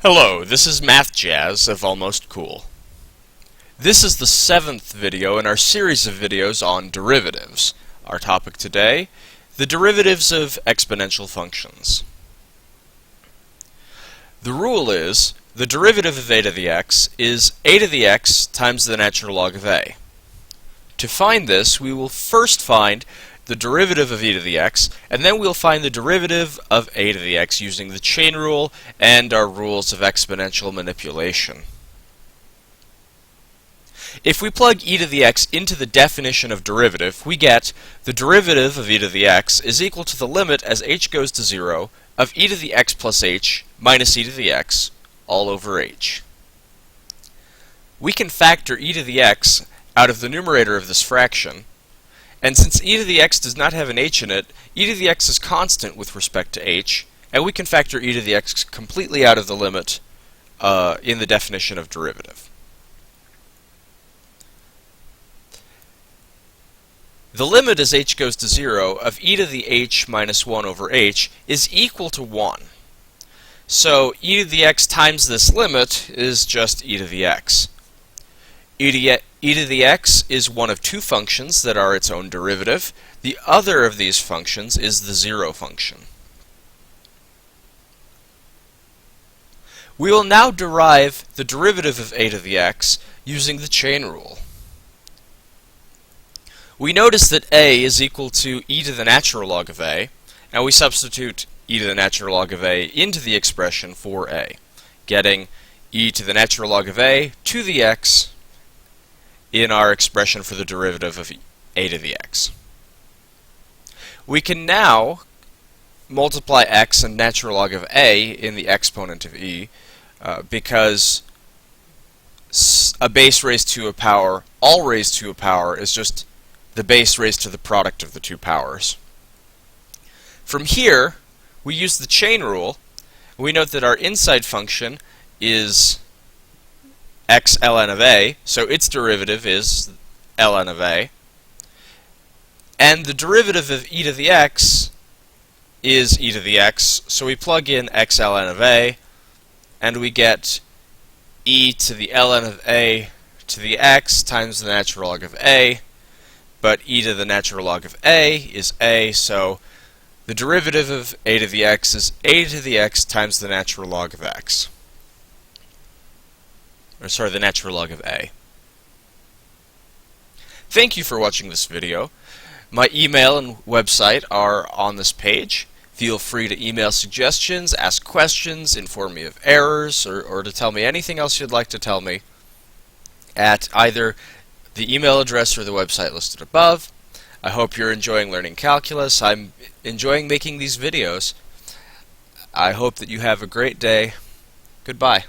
Hello, this is mathjazz of Almost Cool. This is the 7th video in our series of videos on derivatives. Our topic today, the derivatives of exponential functions. The rule is, the derivative of a to the x is a to the x times the natural log of a. To find this, we will first find the derivative of e to the x, and then we'll find the derivative of a to the x using the chain rule and our rules of exponential manipulation. If we plug e to the x into the definition of derivative, we get the derivative of e to the x is equal to the limit as h goes to 0 of e to the x plus h minus e to the x all over h. We can factor e to the x out of the numerator of this fraction, and since e to the x does not have an h in it, e to the x is constant with respect to h, and we can factor e to the x completely out of the limit in the definition of derivative. The limit as h goes to 0 of e to the h minus 1 over h is equal to 1. So e to the x times this limit is just e to the x. E to the x is one of two functions that are its own derivative. The other of these functions is the 0 function. We will now derive the derivative of a to the x using the chain rule. We notice that a is equal to e to the natural log of a, and we substitute e to the natural log of a into the expression for a, getting e to the natural log of a to the x in our expression for the derivative of a to the x. We can now multiply x and natural log of a in the exponent of e because a base raised to a power, all raised to a power, is just the base raised to the product of the two powers. From here, we use the chain rule. We note that our inside function is x ln of a, so its derivative is ln of a, and the derivative of e to the x is e to the x, so we plug in x ln of a, and we get e to the ln of a to the x times the natural log of a, but e to the natural log of a is a, so the derivative of a to the x is a to the x times the natural log of x. The natural log of a. Thank you for watching this video. My email and website are on this page. Feel free to email suggestions, ask questions, inform me of errors, or to tell me anything else you'd like to tell me at either the email address or the website listed above. I hope you're enjoying learning calculus. I'm enjoying making these videos. I hope that you have a great day. Goodbye.